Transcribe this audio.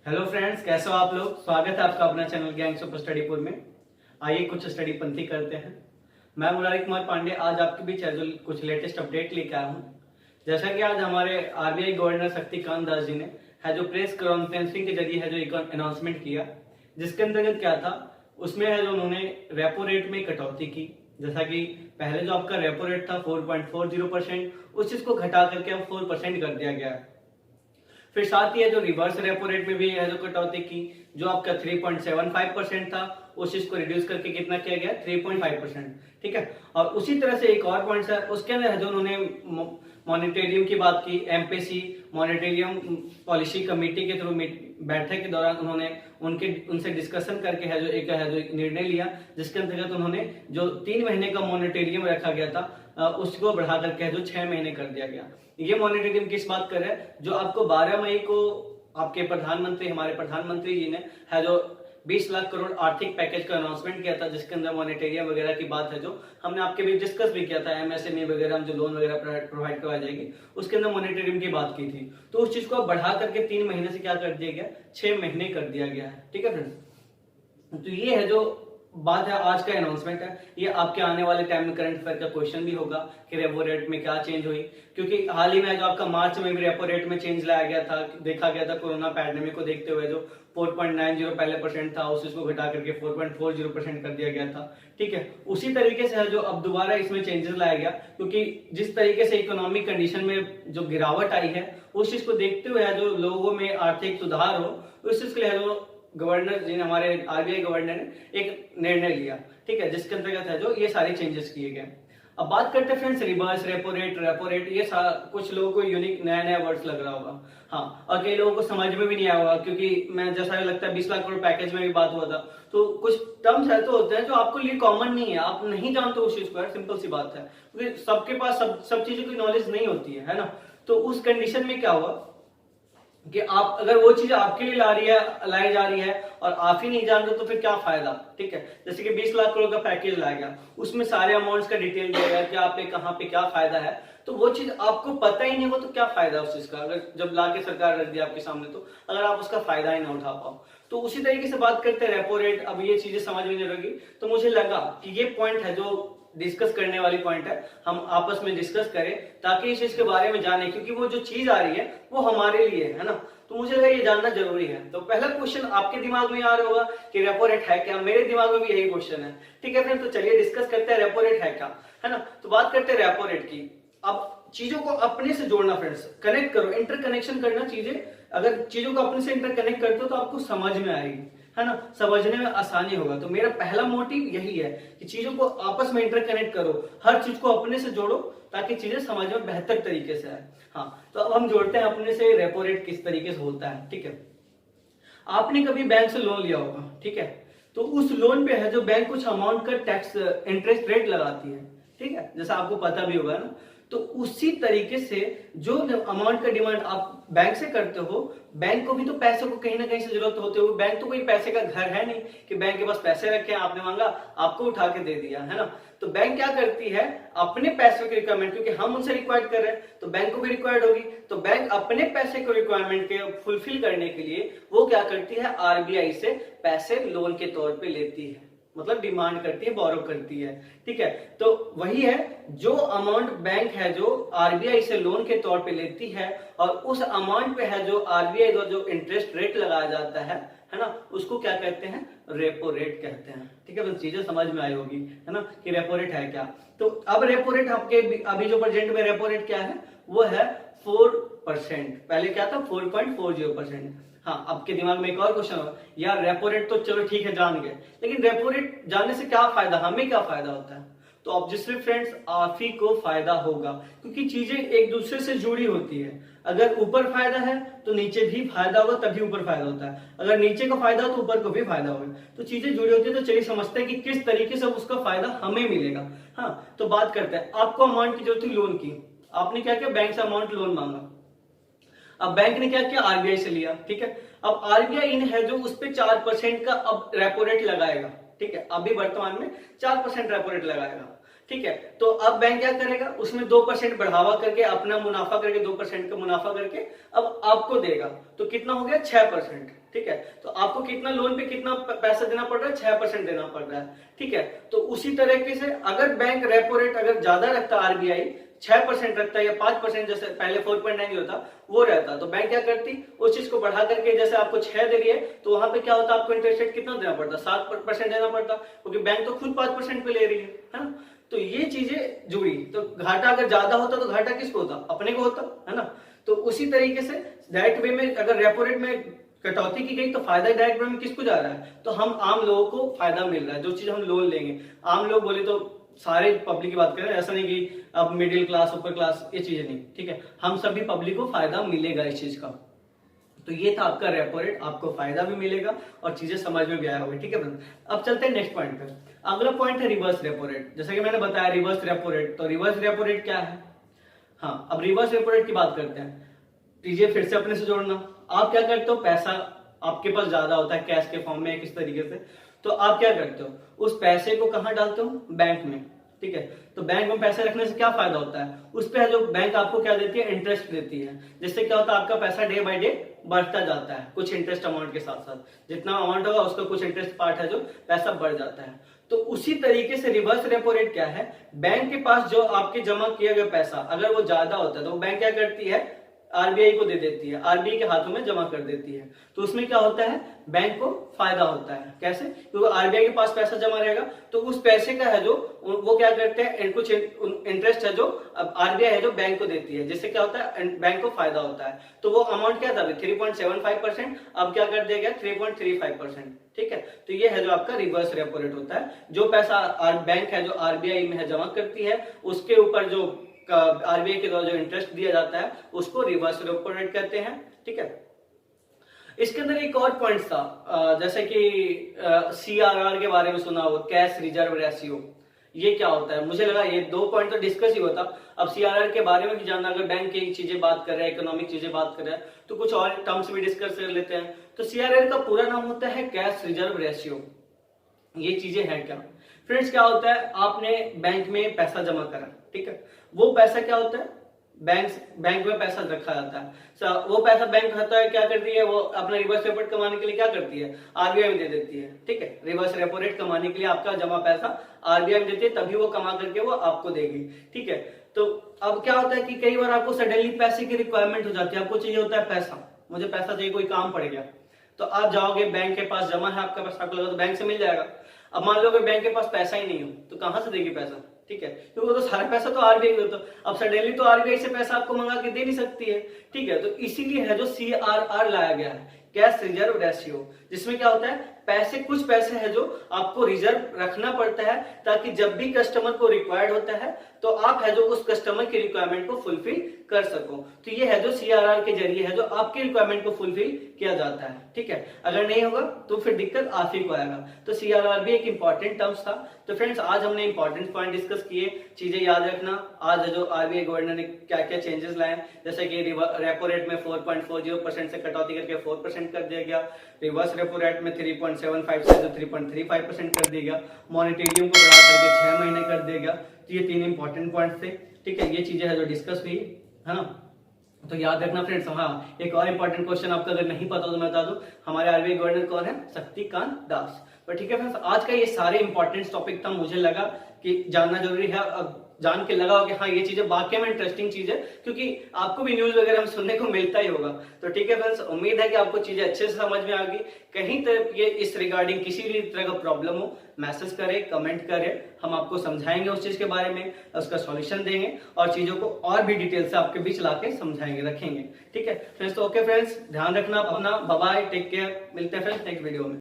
Hello friends, कैसे हो आप लोग। स्वागत है आपका अपना चैनल गैंग सुपर स्टडीपुर में। आइए कुछ स्टडी पंथी करते हैं। मैं मुरारी कुमार पांडे आज आपके बीच है जो कुछ लेटेस्ट अपडेट लेकर आया हूँ। जैसा कि आज हमारे आरबीआई गवर्नर शक्तिकांत दास जी ने है जो प्रेस कॉन्फ्रेंसिंग के जरिए है जो एक अनाउंसमेंट किया, जिसके अंतर्गत क्या था, उसमें है जो उन्होंने रेपो रेट में कटौती की। जैसा कि पहले जो आपका रेपो रेट था 4.40%, उस चीज को घटा करके अब 4% कर दिया गया है। फिर साथ ही है जो रिवर्स रेपो रेट में भी है जो कटौती की, जो आपका 3.75% था उस चीज को रिड्यूस करके कितना किया गया 3.5%। ठीक है, और उसी तरह से एक और पॉइंट है उसके अंदर है जो उन्होंने मॉनिटेरियम की बात की। एमपीसी मॉनिटेरियम पॉलिसी कमेटी के थ्रू बैठक के दौरान उन्होंने उनसे डिस्कशन करके है जो एक निर्णय लिया, जिसके अंतर्गत उन्होंने जो 3 महीने का मॉनिटेरियम रखा गया था उसको बढ़ा करके जो 6 महीने कर दिया गया। ये मॉनिटरिंग किस बात कर रहा है, जो आपको 12 मई को आपके हमारे प्रधानमंत्री जी ने है जो 20 लाख करोड़ आर्थिक पैकेज का अनाउंसमेंट किया था, जिसके अंदर मॉनिटेरियम वगैरह की बात है जो हमने आपके बीच डिस्कस भी किया था। एमएसएमई वगैरह जो लोन वगैरह प्रोवाइड करवाई जाएगी उसके अंदर मॉनिटरिंग की बात की थी। तो उस चीज को बढ़ा करके 3 महीने से क्या कर दिया गया, 6 महीने कर दिया गया है। ठीक है फ्रेंड्स, तो ये है जो बात है, आज का अनाउंसमेंट है। ये आपके आने वाले टाइम में करंट अफेयर का क्वेश्चन भी होगा कि रेपो रेट में क्या चेंज हुई, क्योंकि हाल ही में जो आपका मार्च में भी रेपो रेट में चेंज लाया गया था। देखा गया था कोरोना पैंडेमिक को देखते हुए जो 4.90 पहले परसेंट था उस इसको घटा करके 4.40% कर दिया गया था। ठीक है, उसी तरीके से है जो अब दोबारा इसमें चेंजेस लाया गया, क्योंकि जिस तरीके से इकोनॉमिक कंडीशन में जो गिरावट आई है उस चीज को देखते हुए है जो लोगों में आर्थिक सुधार हो, उस चीज के लिए जो गवर्नर जी ने, हमारे आरबीआई गवर्नर ने एक निर्णय लिया। ठीक है, जिसके अंतर्गत है जो ये सारे चेंजेस किए गए। अब बात करते हैं फ्रेंड्स रिवर्स रेपो रेट। ये कुछ लोगों को यूनिक नया नया वर्ड्स लग रहा होगा, हाँ, और कई लोगों को समझ में भी नहीं आया होगा, क्योंकि मैं जैसा लगता है 20 लाख करोड़ पैकेज में भी बात हुआ था, तो कुछ टर्म्स ऐसे होते हैं जो आपको लिए कॉमन नहीं है, आप नहीं जानते उस चीज को। सिंपल सी बात है, क्योंकि सबके पास सब चीजों की नॉलेज नहीं होती है ना। तो उस कंडीशन में क्या हुआ कि आप अगर वो चीज आपके लिए लाई जा रही है और आप ही नहीं जान रहे तो फिर क्या फायदा। ठीक है, जैसे कि 20 लाख करोड़ का पैकेज लाया गया, उसमें सारे अमाउंट्स का डिटेल दिया गया कि आप पे कहाँ पे क्या फायदा है, तो वो चीज आपको पता ही नहीं हो तो क्या फायदा उस चीज का, अगर जब लाके सरकार रख दिया आपके सामने तो अगर आप उसका फायदा ही ना उठा पाओ। तो उसी तरीके से बात करते हैं रेपो रेट। अब ये चीजें समझ में नहीं लगी तो मुझे लगा कि ये पॉइंट है जो डिस्कस करने वाली पॉइंट है, हम आपस में डिस्कस करें ताकि इस चीज के बारे में जाने, क्योंकि वो जो चीज आ रही है वो हमारे लिए है ना, तो मुझे लगा ये जानना जरूरी है। तो पहला क्वेश्चन आपके दिमाग में आ रहा होगा कि रेपो रेट है क्या, मेरे दिमाग में भी यही क्वेश्चन है। ठीक है फ्रेंड, तो चलिए डिस्कस करते हैं रेपो रेट है क्या, है ना। तो बात करते हैं रेपो रेट की। अब चीजों को अपने से जोड़ना फ्रेंड्स, कनेक्ट करो, इंटरकनेक्शन करना चीजें। अगर चीजों को अपने से इंटरकनेक्ट करते हो तो आपको समझ में आएगी, है ना, समझने में आसानी होगा। तो मेरा पहला मोटिव यही है कि चीजों को आपस में इंटरकनेक्ट करो, हर चीज को अपने से जोड़ो ताकि चीजें समझ में बेहतर तरीके से आए। हाँ, तो अब हम जोड़ते हैं अपने से रेपो रेट किस तरीके से होता है। ठीक है, आपने कभी बैंक से लोन लिया होगा, ठीक है, तो उस लोन पे है जो बैंक कुछ अमाउंट का टैक्स इंटरेस्ट रेट लगाती है। ठीक है, जैसा आपको पता भी होगा ना, तो उसी तरीके से जो अमाउंट का डिमांड आप बैंक से करते हो, बैंक को भी तो पैसे को कहीं ना कहीं से जरूरत होते हो। बैंक तो कोई पैसे का घर है नहीं कि बैंक के पास पैसे रखे, आपने मांगा आपको उठा के दे दिया, है ना। तो बैंक क्या करती है, अपने पैसों की रिक्वायरमेंट, क्योंकि हम उनसे रिक्वायर्ड कर रहे हैं तो बैंक को भी रिक्वायर्ड होगी, तो बैंक अपने पैसे को रिक्वायरमेंट के फुलफिल करने के लिए वो क्या करती है, आरबीआई से पैसे लोन के तौर पे लेती है, मतलब डिमांड करती है, बोरो करती है। ठीक है, तो वही है जो अमाउंट बैंक है जो आरबीआई से लोन के तौर पे लेती है, और उस अमाउंट पे है जो आरबीआई द्वारा जो इंटरेस्ट रेट लगाया जाता है ना, उसको क्या कहते हैं, रेपो रेट कहते हैं। ठीक है, चीजें समझ में आई होगी, है ना, कि रेपो रेट है क्या। तो अब रेपो रेट आपके अभी जो प्रेजेंट में रेपो रेट क्या है, वो है 4%। पहले क्या था, 4.40%। हाँ, आपके दिमाग में एक और क्वेश्चन होगा, यार रेपो रेट तो चलो ठीक है जान गए, लेकिन रेपो रेट जानने से क्या फायदा, हमें क्या फायदा होता है। तो ऑब्वियसली फ्रेंड्स आप ही को फायदा होगा, क्योंकि चीजें एक दूसरे से जुड़ी होती है। अगर ऊपर फायदा है तो नीचे भी फायदा होगा, तभी ऊपर फायदा होता है। अगर नीचे का फायदा हो तो ऊपर को भी फायदा होगा। तो चीजें जुड़ी होती है। तो चलिए समझते हैं कि किस तरीके से उसका फायदा हमें मिलेगा। हाँ, तो बात करते हैं, आपको अमाउंट की जरूरत थी लोन की, आपने क्या किया, बैंक से अमाउंट लोन मांगा। अब बैंक ने क्या किया, आरबीआई से लिया। ठीक है, अब आरबीआई है जो उस पर 4% का अब रेपो रेट लगाएगा। ठीक है, अभी वर्तमान में 4% रेपो रेट लगाएगा। ठीक है। तो अब बैंक क्या करेगा, उसमें 2% बढ़ावा करके अपना मुनाफा करके 2% का मुनाफा करके अब आपको देगा। तो कितना हो गया 6%। ठीक है। तो आपको कितना लोन पे कितना पैसा देना पड़ रहा है, 6% देना पड़ रहा है। ठीक है। तो उसी तरीके से अगर बैंक रेपो रेट अगर ज्यादा रखता आरबीआई 6% रखता है या 5%, जैसे पहले 4.9 जो था वो रहता, तो बैंक क्या करती, उस चीज को बढ़ा करके जैसे आपको 6 दे रही है तो वहां पे क्या होता, आपको इंटरेस्ट रेट कितना देना पड़ता, 7% देना पड़ता, क्योंकि बैंक तो खुद 5% पे ले रही है ना। तो ये चीजें जुड़ी, तो घाटा अगर ज्यादा होता तो घाटा किसको होता, अपने को होता है ना। तो उसी तरीके से डायरेक्ट वे में अगर रेपो रेट में कटौती की गई तो फायदा डायरेक्ट वे में किसको जा रहा है, तो हम आम लोगों को फायदा मिल रहा है। जो चीज हम लोन लेंगे, आम लोग बोले तो सारे पब्लिक की बात करें, ऐसा नहीं कि अब मिडिल क्लास ऊपर क्लास ये चीजें नहीं, ठीक है, हम सभी पब्लिक को फायदा मिलेगा इस चीज का। तो ये था आपका रेपो रेट, आपको फायदा भी मिलेगा और चीजें समझ में भी आया होगा। ठीक है फ्रेंड्स, अब चलते हैं नेक्स्ट पॉइंट पे। अगला पॉइंट है रिवर्स रेपो रेट। जैसे कि मैंने बताया रिवर्स रेपो रेट, तो रिवर्स रेपो रेट क्या है। हाँ, अब रिवर्स रेपो रेट की बात करते हैं। चीजें फिर से अपने से जोड़ना, आप क्या करते हो, पैसा आपके पास ज्यादा होता है कैश के फॉर्म में किस तरीके से, तो आप क्या करते हो, उस पैसे को कहाँ डालते हो, बैंक में। ठीक है। तो बैंक में पैसे रखने से क्या फायदा होता है, उस पे जो बैंक आपको क्या देती है, इंटरेस्ट देती है, जिससे क्या होता है, आपका पैसा डे बाय डे बढ़ता जाता है कुछ इंटरेस्ट अमाउंट के साथ साथ, जितना अमाउंट होगा उसका कुछ इंटरेस्ट पार्ट है जो पैसा बढ़ जाता है। तो उसी तरीके से रिवर्स रेपो रेट क्या है, बैंक के पास जो आपके जमा किया गया पैसा अगर वो ज्यादा होता है तो वो बैंक क्या करती है, आरबीआई को दे देती है, आरबीआई के हाथों में जमा कर देती है। तो उसमें क्या होता है, बैंक को फायदा होता है। कैसे, क्योंकि आरबीआई के पास पैसा जमा रहेगा तो उस पैसे का है जो वो क्या करते हैं, कुछ इंटरेस्ट है जो आरबीआई है जो बैंक को देती है, जिससे क्या होता है, बैंक को फायदा होता है। तो वो अमाउंट क्या था 3.75%, अब क्या कर दिया गया 3.35%। ठीक है। तो ये है जो आपका रिवर्स रेपो रेट होता है, जो पैसा बैंक है जो आरबीआई में है जमा करती है उसके ऊपर जो आरबीआई के द्वारा जो इंटरेस्ट दिया जाता है उसको रिवर्स रेपो रेट कहते हैं। ठीक है। इसके अंदर एक और पॉइंट था, जैसे कि सीआरआर के बारे में सुना हो, कैश रिजर्व रेशियो, ये क्या होता है। मुझे लगा ये 2 पॉइंट तो डिस्कस ही होता, अब सीआरआर के बारे में भी जानना, अगर बैंक की चीजें बात कर रहे हैं, इकोनॉमिक चीजें बात कर रहे हैं, तो कुछ और टर्म्स भी डिस्कस कर लेते हैं। तो सीआरआर का पूरा नाम होता है कैश रिजर्व रेशियो। ये चीजें हैं क्या फ्रेंड्स, क्या होता है, आपने बैंक में पैसा जमा करा, ठीक है, वो पैसा क्या होता है, बैंक में पैसा रखा जाता है। वो पैसा बैंक खाता है, क्या करती है, वो अपना रिवर्स रेपो रेट कमाने के लिए क्या करती है, आरबीआई में दे देती है। ठीक है। रिवर्स रेपो रेट कमाने के लिए आपका जमा पैसा आरबीआई में देती है, तभी वो कमा करके वो आपको देगी। ठीक है। तो अब क्या होता है कि कई बार आपको सडनली पैसे की रिक्वायरमेंट हो जाती है, आपको चाहिए होता है पैसा, मुझे पैसा चाहिए, कोई काम पड़ गया, तो आप जाओगे बैंक के पास, जमा है आपका पैसा, आपको लगा तो बैंक से मिल जाएगा। अब मान लो अगर बैंक के पास पैसा ही नहीं हो तो कहां से देगी पैसा, ठीक है, क्योंकि वो तो सारा पैसा तो आरबीआई को, तो अब सडनली तो आरबीआई से पैसा आपको मंगा के दे नहीं सकती है। ठीक है। तो इसीलिए है जो सीआरआर लाया गया है, कैश रिजर्व रेशियो, जिसमें क्या होता है, पैसे कुछ पैसे है जो आपको रिजर्व रखना पड़ता है, ताकि जब भी कस्टमर को रिक्वायर्ड होता है तो आप है जो उस कस्टमर की रिक्वायरमेंट को फुलफिल कर सको। तो ये है जो सीआरआर के जरिए है जो आपकी रिक्वायरमेंट को फुलफिल किया जाता है। ठीक है। अगर नहीं होगा तो फिर दिक्कत आप ही को आएगा। तो सीआरआर भी एक इंपॉर्टेंट टर्म्स था। तो फ्रेंड्स, आज हमने इंपॉर्टेंट पॉइंट डिस्कस किए, चीजें याद रखना। आज है जो आरबीआई गवर्नर ने क्या क्या चेंजेस लाए, जैसे कि रेपो रेट में 4.40% से कटौती करके 4% कर दिया गया, रिवर्स रेपो रेट में 3.75 से 3.35% कर दिया गया, मॉनिटरियम को बढ़ा करके 6 महीने कर दिया गया। तो ये 3 इंपॉर्टेंट पॉइंट्स थे। ठीक है। ये चीजें है जो डिस्कस हुई है ना, तो याद रखना फ्रेंड्स। हाँ, एक और इंपॉर्टेंट क्वेश्चन आपका अगर नहीं पता तो मैं बता दूं, हमारे आरबीआई गवर्नर कौन है, शक्तिकांत दास। तो ठीक है फ्रेंड्स, आज का ये सारे इंपॉर्टेंट टॉपिक था, मुझे लगा कि जानना जरूरी है। अब जान के लगा कि हाँ ये चीजें वाकई में इंटरेस्टिंग चीज है, क्योंकि आपको भी न्यूज वगैरह में सुनने को मिलता ही होगा। तो ठीक है फ्रेंड्स, उम्मीद है कि आपको चीजें अच्छे से समझ में आ गई। कहीं तक ये इस रिगार्डिंग किसी भी तरह का प्रॉब्लम हो, मैसेज करें, कमेंट करें, हम आपको समझाएंगे उस चीज के बारे में, उसका सॉल्यूशन देंगे और चीजों को और भी डिटेल से आपके बीच लाके समझाएंगे, रखेंगे। ठीक है फ्रेंड्स। तो ओके फ्रेंड्स, ध्यान रखना अपना, बाय बाय, टेक केयर, मिलते हैं फ्रेंड्स नेक्स्ट वीडियो में।